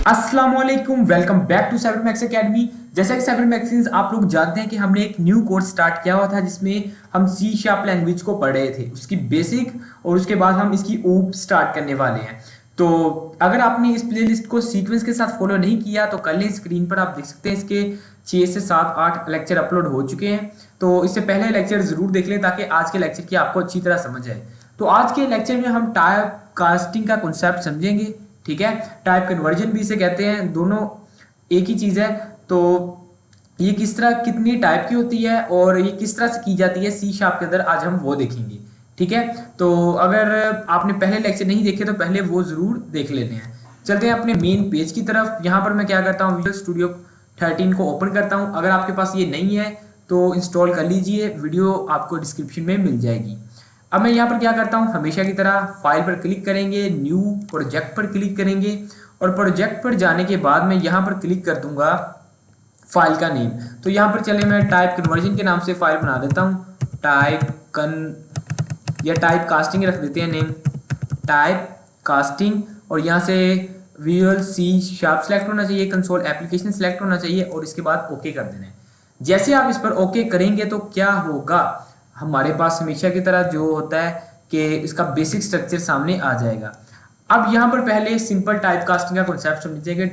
अस्सलाम वालेकुम, welcome back to साइबरमैक्स academy. जैसा कि साइबरमैक्स आप लोग जानते हैं कि हमने एक न्यू कोर्स स्टार्ट किया हुआ था जिसमें हम सी शार्प लैंग्वेज को पढ़ रहे थे, उसकी बेसिक, और उसके बाद हम इसकी ऊप स्टार्ट करने वाले हैं। तो अगर आपने इस प्लेलिस्ट को सीक्वेंस के साथ फॉलो नहीं किया तो कर लें। स्क्रीन पर आप देख सकते हैं इसके 6 से 7 8 लेक्चर अपलोड हो चुके हैं। तो इससे पहले लेक्चर जरूर देख लें ताकि आज के लेक्चर की आपको अच्छी तरह समझ आए। तो आज के लेक्चर में हम टाइप कास्टिंग का कॉन्सेप्ट समझेंगे। ठीक है, टाइप कन्वर्जन भी इसे कहते हैं, दोनों एक ही चीज़ है। तो ये किस तरह कितनी टाइप की होती है और ये किस तरह से की जाती है सी शार्प के अंदर, आज हम वो देखेंगे। ठीक है, तो अगर आपने पहले लेक्चर नहीं देखे तो पहले वो ज़रूर देख लेते हैं। चलते हैं अपने मेन पेज की तरफ। यहाँ पर मैं क्या करता हूँ, विजुअल स्टूडियो 13 को ओपन करता हूँ। अगर आपके पास ये नहीं है तो इंस्टॉल कर लीजिए, वीडियो आपको डिस्क्रिप्शन में मिल जाएगी। अब मैं यहाँ पर क्या करता हूँ, हमेशा की तरह फाइल पर क्लिक करेंगे, न्यू प्रोजेक्ट पर क्लिक करेंगे और प्रोजेक्ट पर जाने के बाद मैं यहाँ पर क्लिक कर दूंगा फाइल का नेम। तो यहाँ पर चले मैं टाइप कन्वर्जन के नाम से फाइल बना देता हूँ, टाइप कन या टाइप कास्टिंग रख देते हैं नेम, टाइप कास्टिंग। और यहाँ से विजुअल सी शार्प सेलेक्ट होना चाहिए, कंसोल एप्लीकेशन सेलेक्ट होना चाहिए और इसके बाद ओके कर देना है। जैसे आप इस पर ओके करेंगे तो क्या होगा, हमारे पास हमेशा की तरह जो होता है कि इसका बेसिक स्ट्रक्चर सामने आ जाएगा। अब यहाँ पर पहले सिंपल टाइप कास्टिंग का कॉन्सेप्ट समझिए कि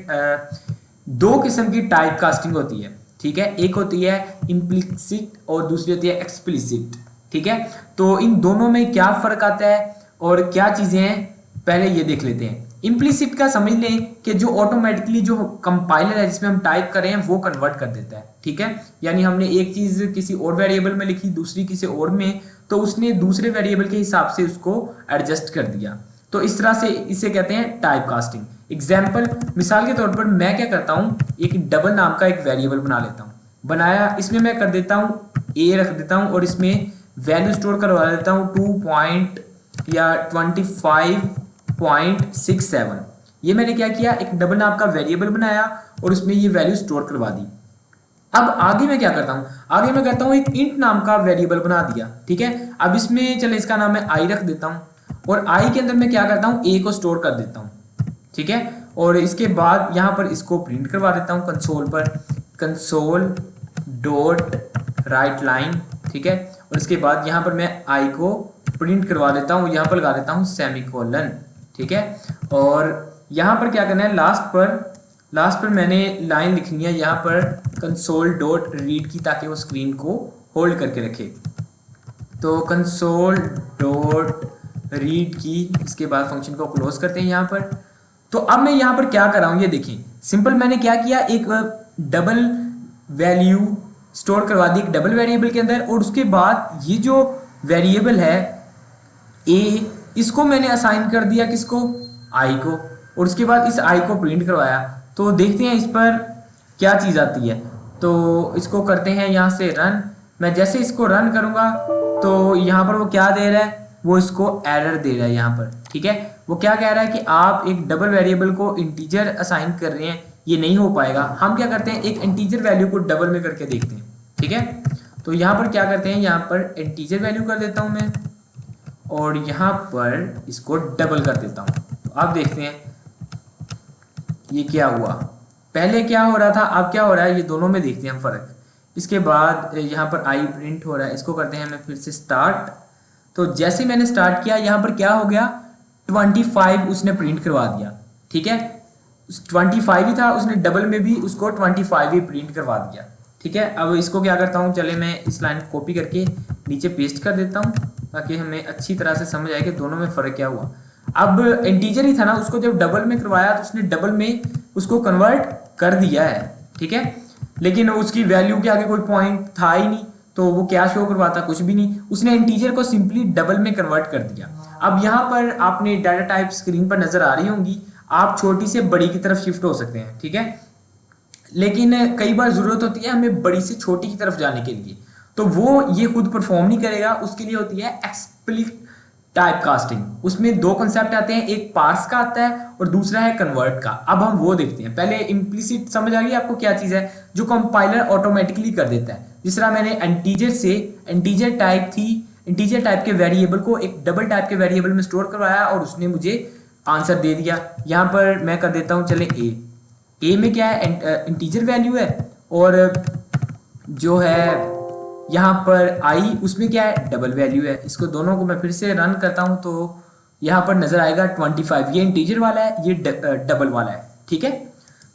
दो किस्म की टाइप कास्टिंग होती है। ठीक है, एक होती है इम्प्लिसिट और दूसरी होती है एक्सप्लिसिट। ठीक है, तो इन दोनों में क्या फर्क आता है और क्या चीजें हैं, पहले ये देख लेते हैं। इम्प्लिसिट का समझ लें कि जो ऑटोमेटिकली जो कंपाइलर है जिसमें हम टाइप कर रहे हैं वो कन्वर्ट कर देता है। ठीक है, यानी हमने एक चीज किसी और वेरिएबल में लिखी, दूसरी किसी और में, तो उसने दूसरे वेरिएबल के हिसाब से उसको एडजस्ट कर दिया। तो इस तरह से इसे कहते हैं टाइप कास्टिंग। एग्जाम्पल, मिसाल के तौर पर मैं क्या करता हूँ, एक डबल नाम का एक वेरिएबल बना लेता हूँ। बनाया, इसमें मैं कर देता हूँ ए रख देता हूँ और इसमें वैल्यू स्टोर करवा देता हूँ 25.67। ये मैंने क्या किया, एक डबल नाम का वेरिएबल बनाया और उसमें ये वैल्यू स्टोर करवा दी। अब आगे मैं क्या करता हूं, आगे मैं करता हूं एक इंट नाम का वेरिएबल बना दिया। ठीक है, अब इसमें चले इसका नाम मैं आई रख देता हूं और आई के अंदर मैं क्या करता हूं, ए को स्टोर कर देता हूं। ठीक है, और इसके बाद यहां पर इसको प्रिंट करवा देता हूं कंसोल पर, कंसोल डॉट राइट लाइन। ठीक है, और इसके बाद यहां पर मैं आई को प्रिंट करवा देता हूं, यहां पर लगा देता हूं सेमीकोलन। ठीक है, और यहां पर क्या करना है, लास्ट पर मैंने लाइन लिखनी है यहाँ पर कंसोल डॉट रीड की, ताकि वो स्क्रीन को होल्ड करके रखे। तो कंसोल डॉट रीड की, इसके बाद फंक्शन को क्लोज करते हैं यहाँ पर। तो अब मैं यहाँ पर क्या कर रहा हूँ ये देखें, सिंपल मैंने क्या किया, एक डबल वैल्यू स्टोर करवा दी एक डबल वेरिएबल के अंदर, और उसके बाद ये जो वेरिएबल है ए, इसको मैंने असाइन कर दिया किसको, आई को, और उसके बाद इस आई को प्रिंट करवाया। तो देखते हैं इस पर क्या चीज़ आती है। तो इसको करते हैं यहाँ से रन। मैं जैसे इसको रन करूँगा तो यहाँ पर वो क्या दे रहा है, वो इसको एरर दे रहा है यहाँ पर। ठीक है, वो क्या कह रहा है कि आप एक डबल वेरिएबल को इंटीजर असाइन कर रहे हैं, ये नहीं हो पाएगा। हम क्या करते हैं, एक इंटीजर वैल्यू को डबल में करके देखते हैं। ठीक है, तो यहाँ पर क्या करते हैं, यहाँ पर इंटीजर वैल्यू कर देता हूँ मैं और यहाँ पर इसको डबल कर देता हूँ। तो आप देखते हैं ये क्या हुआ, पहले क्या हो रहा था अब क्या हो रहा है, ये दोनों में देखते हैं हम फर्क। इसके बाद यहाँ पर आई प्रिंट हो रहा है, इसको करते हैं मैं फिर से स्टार्ट। तो जैसे मैंने स्टार्ट किया यहाँ पर क्या हो गया, 25 उसने प्रिंट करवा दिया। ठीक है, 25 ही था, उसने डबल में भी उसको 25 ही प्रिंट करवा दिया। ठीक है, अब इसको क्या करता हूँ, चले मैं इस लाइन को कॉपी करके नीचे पेस्ट कर देता हूँ ताकि हमें अच्छी तरह से समझ आए कि दोनों में फ़र्क क्या हुआ। अब इंटीजर ही था ना, उसको जब डबल में करवाया तो उसने डबल में उसको कन्वर्ट कर दिया है। ठीक है, लेकिन उसकी वैल्यू के आगे कोई पॉइंट था ही नहीं, तो वो क्या शो करवाता, कुछ भी नहीं। उसने इंटीजर को सिंपली डबल में कन्वर्ट कर दिया। अब यहाँ पर आपने डाटा टाइप स्क्रीन पर नजर आ रही होंगी, आप छोटी से बड़ी की तरफ शिफ्ट हो सकते हैं। ठीक है, लेकिन कई बार जरूरत होती है हमें बड़ी से छोटी की तरफ जाने के लिए, तो वो ये खुद परफॉर्म नहीं करेगा, उसके लिए होती है एक्सप्लिसिट टाइप कास्टिंग। उसमें दो कंसेप्ट आते हैं, एक पार्स का आता है और दूसरा है कन्वर्ट का। अब हम वो देखते हैं। पहले इम्प्लिसिट समझ आ गई आपको क्या चीज़ है, जो कंपाइलर ऑटोमेटिकली कर देता है। जिस तरह मैंने इंटीजर से, इंटीजर टाइप थी, इंटीजर टाइप के वेरिएबल को एक डबल टाइप के वेरिएबल में स्टोर करवाया और उसने मुझे आंसर दे दिया। यहाँ पर मैं कर देता हूँ चले ए, ए में क्या है, इंटीजर वैल्यू है, और जो है यहाँ पर आई उसमें क्या है, डबल वैल्यू है। इसको दोनों को मैं फिर से रन करता हूँ तो यहाँ पर नजर आएगा 25, ये इंटीजर वाला है, ये डबल वाला है, ठीक है।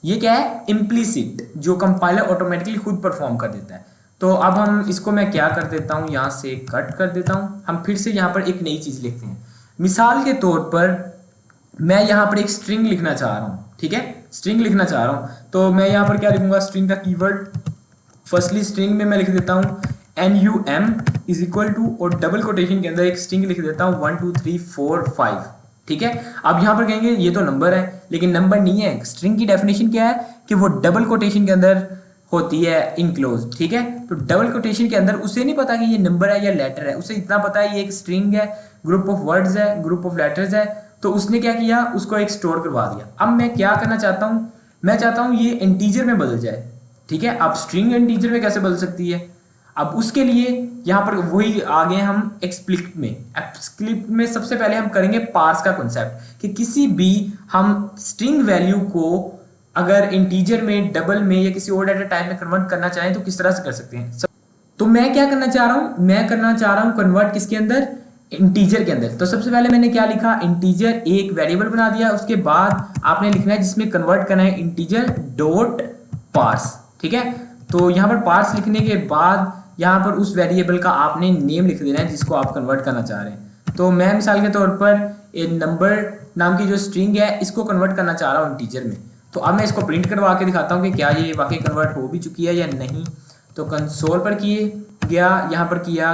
ये क्या है, इम्प्लीसिट, जो कंपाइलर ऑटोमेटिकली खुद परफॉर्म कर देता है। तो अब हम इसको मैं क्या कर देता हूँ, यहाँ से कट कर देता हूँ। हम फिर से यहाँ पर एक नई चीज लिखते हैं। मिसाल के तौर पर मैं यहाँ पर एक स्ट्रिंग लिखना चाह रहा हूँ, ठीक है, स्ट्रिंग लिखना चाह रहा हूँ। तो मैं यहाँ पर क्या लिखूंगा, स्ट्रिंग का कीवर्ड, फर्स्टली स्ट्रिंग में मैं लिख देता हूँ NUM इज इक्वल टू, और डबल कोटेशन के अंदर एक स्ट्रिंग लिख देता हूँ 1 2 3 4 5, ठीक है। अब यहाँ पर कहेंगे ये तो नंबर है, लेकिन नंबर नहीं है। स्ट्रिंग की डेफिनेशन क्या है कि वो डबल कोटेशन के अंदर होती है इनक्लोज, ठीक है। तो डबल कोटेशन के अंदर उसे नहीं पता कि ये नंबर है या लेटर है, उसे इतना पता है ये एक स्ट्रिंग है, ग्रुप ऑफ वर्ड्स है, ग्रुप ऑफ लेटर्स है। तो उसने क्या किया, उसको एक स्टोर करवा दिया। अब मैं क्या करना चाहता हूँ, मैं चाहता हूँ ये इंटीजर में बदल जाए, ठीक है। अब स्ट्रिंग इंटीजर में कैसे बदल सकती है, अब उसके लिए यहाँ पर वही आ गए हम एक्सप्लिट में। एक्सप्लिट में सबसे पहले हम करेंगे पार्स का कॉन्सेप्ट, कि किसी भी हम स्ट्रिंग वैल्यू को अगर इंटीजर में, डबल में या किसी और डाटा टाइप में कन्वर्ट करना चाहें तो किस तरह से कर सकते हैं। तो मैं क्या करना चाह रहा हूं, मैं करना चाह रहा हूं कन्वर्ट किसके अंदर, इंटीजर के अंदर। तो सबसे पहले मैंने क्या लिखा, इंटीजर एक वेरिएबल बना दिया। उसके बाद आपने लिखना है जिसमें कन्वर्ट करना है इंटीजर डॉट पार्स, ठीक है। तो यहाँ पर पार्स लिखने के बाद यहाँ पर उस वेरिएबल का आपने नेम लिख देना है जिसको आप कन्वर्ट करना चाह रहे हैं। तो मैं मिसाल के तौर पर एक नंबर नाम की जो स्ट्रिंग है इसको कन्वर्ट करना चाह रहा हूँ इंटीजर में। तो अब मैं इसको प्रिंट करवा के दिखाता हूँ कि क्या ये वाकई कन्वर्ट हो भी चुकी है या नहीं। तो कंसोल पर किए गया, यहाँ पर किया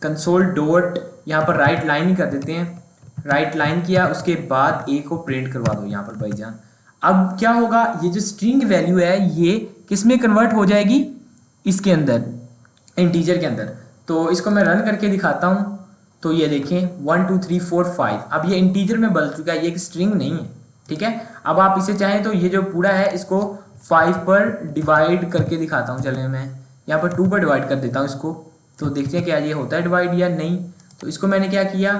कंसोल डॉट, यहाँ पर राइट लाइन ही कर देते हैं, राइट लाइन किया, उसके बाद ए को प्रिंट करवा दो यहाँ पर भाईजान। अब क्या होगा, ये जो स्ट्रिंग वैल्यू है ये किस में कन्वर्ट हो जाएगी, इसके अंदर, इंटीजर के अंदर। तो इसको मैं रन करके दिखाता हूँ। तो ये देखें 1 2 3 4 5, अब ये इंटीजर में बदल चुका है, ये एक स्ट्रिंग नहीं है, ठीक है। अब आप इसे चाहें तो ये जो पूरा है इसको 5 पर डिवाइड करके दिखाता हूँ। चलिए मैं यहाँ पर 2 पर डिवाइड कर देता हूँ इसको, तो देखते हैं क्या ये होता है डिवाइड या नहीं। तो इसको मैंने क्या किया,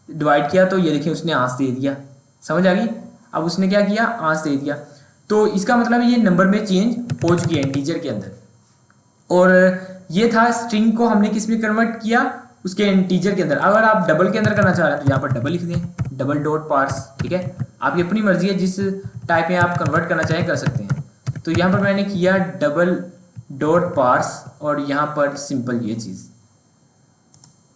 डिवाइड किया, तो ये देखिए उसने आंस दे दिया, समझ आ गई। अब उसने क्या किया, आंस दे दिया। तो इसका मतलब ये नंबर में चेंज हो चुकी है इंटीजर के अंदर। और ये था स्ट्रिंग को हमने किस में कन्वर्ट किया, उसके इंटीजर के अंदर। अगर आप डबल के अंदर करना चाह रहे हैं तो यहाँ पर डबल लिख दें, डबल डॉट पार्स, ठीक है। आपकी अपनी मर्जी है, जिस टाइप में आप कन्वर्ट करना चाहें कर सकते हैं। तो यहाँ पर मैंने किया डबल डॉट पार्स और यहाँ पर सिंपल ये चीज़,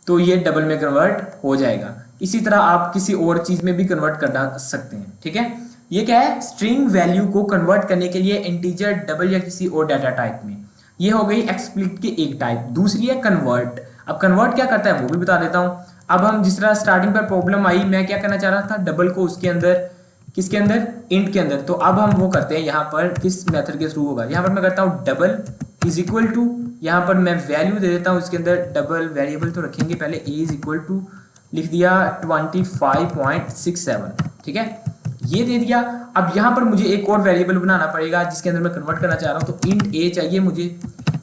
तो ये डबल में कन्वर्ट हो जाएगा। इसी तरह आप किसी और चीज़ में भी कन्वर्ट करना सकते हैं, ठीक है। ये क्या है, स्ट्रिंग वैल्यू को कन्वर्ट करने के लिए इंटीजर, डबल या किसी और डाटा टाइप में। ये हो गई एक्सप्लिट की एक टाइप। दूसरी है कन्वर्ट। अब कन्वर्ट क्या करता है वो भी बता देता हूँ। अब हम जिस तरह स्टार्टिंग पर प्रॉब्लम आई, मैं क्या करना चाह रहा था, डबल को उसके अंदर, किसके अंदर, इंट के अंदर। तो अब हम वो करते हैं, यहाँ पर किस मेथड के थ्रू होगा, यहाँ पर मैं करता हूँ डबल इज इक्वल टू, यहाँ पर मैं वैल्यू दे देता हूँ इसके अंदर, डबल वेरिएबल तो रखेंगे पहले, ए इज इक्वल टू लिख दिया 25.67, ठीक है, ये दे दिया। अब यहाँ पर मुझे एक और वेरिएबल बनाना पड़ेगा जिसके अंदर मैं कन्वर्ट करना चाह रहा हूँ, तो इंट ए चाहिए मुझे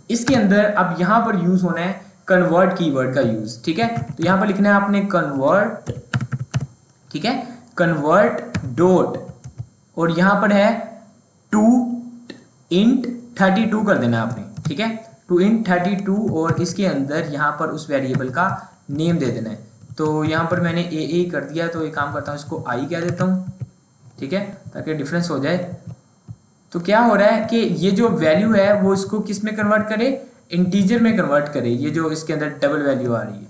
इसके अंदर। अब यहाँ पर यूज होना है कन्वर्ट कीवर्ड का यूज, ठीक है। तो यहाँ पर लिखना है आपने कन्वर्ट, ठीक है, कन्वर्ट डॉट, और यहाँ पर है टू इंट 32 कर देना आपने, ठीक है, टू इंट 32, और इसके अंदर यहाँ पर उस वेरिएबल का नेम दे देना है। तो यहाँ पर मैंने ए कर दिया, तो एक काम करता हूँ इसको आई कह देता हूँ, ठीक है, ताकि डिफरेंस हो जाए। तो क्या हो रहा है कि ये जो वैल्यू है वो इसको किस में कन्वर्ट करे, इंटीजर में कन्वर्ट करे, ये जो इसके अंदर डबल वैल्यू आ रही है।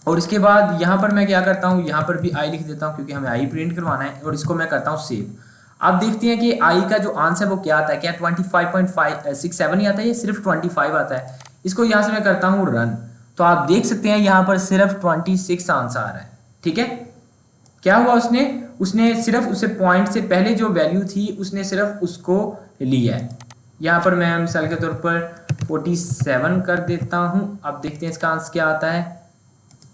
और इसके बाद यहाँ पर मैं क्या करता हूँ, यहाँ पर भी आई लिख देता हूँ क्योंकि हमें आई प्रिंट करवाना है, और इसको मैं करता हूँ सेव। आप देखते हैं कि आई का जो आंसर है वो क्या आता है, क्या 25.67 ही आता है या सिर्फ 25 आता है। इसको यहाँ से मैं करता हूँ रन, तो आप देख सकते हैं यहाँ पर सिर्फ 26 आंसर आ रहा है, ठीक है। क्या हुआ, उसने सिर्फ उसे पॉइंट से पहले जो वैल्यू थी उसने सिर्फ उसको लिया है। यहाँ पर मैं मिसाल के तौर पर 47 कर देता हूँ। अब देखते हैं इसका आंसर क्या आता है।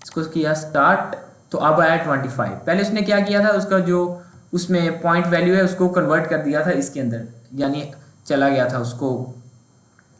इसको किया स्टार्ट, तो अब आया 25। पहले उसने क्या किया था, उसका जो उसमें पॉइंट वैल्यू है उसको कन्वर्ट कर दिया था इसके अंदर, यानी चला गया था, उसको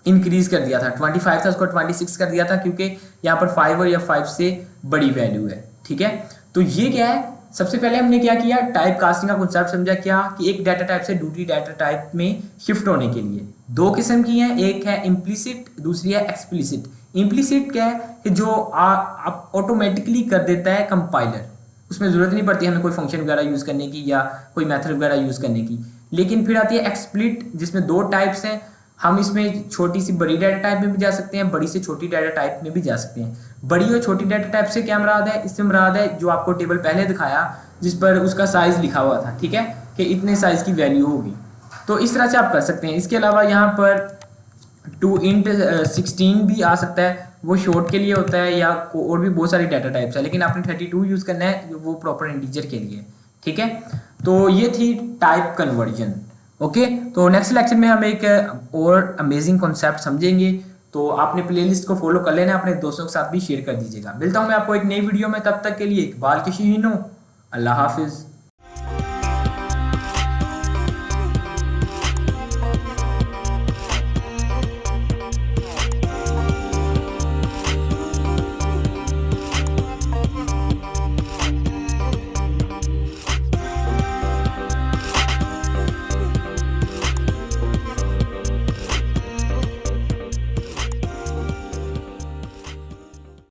इंक्रीज कर दिया था। 25 था उसको 26 कर दिया था, क्योंकि यहाँ पर 5 और या 5 से बड़ी वैल्यू है, ठीक है। तो ये क्या है, सबसे पहले हमने क्या किया, टाइप कास्टिंग का कॉन्सेप्ट समझा, क्या कि एक डाटा टाइप से दूसरी डाटा टाइप में शिफ्ट होने के लिए दो किस्म की हैं, एक है इम्प्लिसिट, दूसरी है एक्सप्लिसिट। इम्प्लिसिट क्या है कि जो आप ऑटोमेटिकली कर देता है कंपाइलर, उसमें ज़रूरत नहीं पड़ती हमें कोई फंक्शन वगैरह यूज़ करने की या कोई मेथड वगैरह यूज़ करने की। लेकिन फिर आती है एक्सप्लिट, जिसमें दो टाइप्स हैं, हम इसमें छोटी सी बड़ी डाटा टाइप में भी जा सकते हैं, बड़ी से छोटी डाटा टाइप में भी जा सकते हैं। बड़ी और छोटी डाटा टाइप से क्या मुराद है, इससे मुराद है जो आपको टेबल पहले दिखाया जिस पर उसका साइज़ लिखा हुआ था, ठीक है, कि इतने साइज़ की वैल्यू होगी। तो इस तरह से आप कर सकते हैं। इसके अलावा यहाँ पर 2 × 16 भी आ सकता है, वो शॉर्ट के लिए होता है, या और भी बहुत सारी डाटा टाइप्स है, लेकिन आपने 32 यूज़ करना है, वो प्रॉपर इंटीजर के लिए, ठीक है। तो ये थी टाइप कन्वर्जन। ओके, तो नेक्स्ट लेक्चर में हम एक और अमेजिंग कॉन्सेप्ट समझेंगे। तो आपने प्लेलिस्ट को फॉलो कर लेना, अपने दोस्तों के साथ भी शेयर कर दीजिएगा। मिलता हूँ मैं आपको एक नई वीडियो में, तब तक के लिए इकबाल के शीनो, अल्लाह हाफिज़।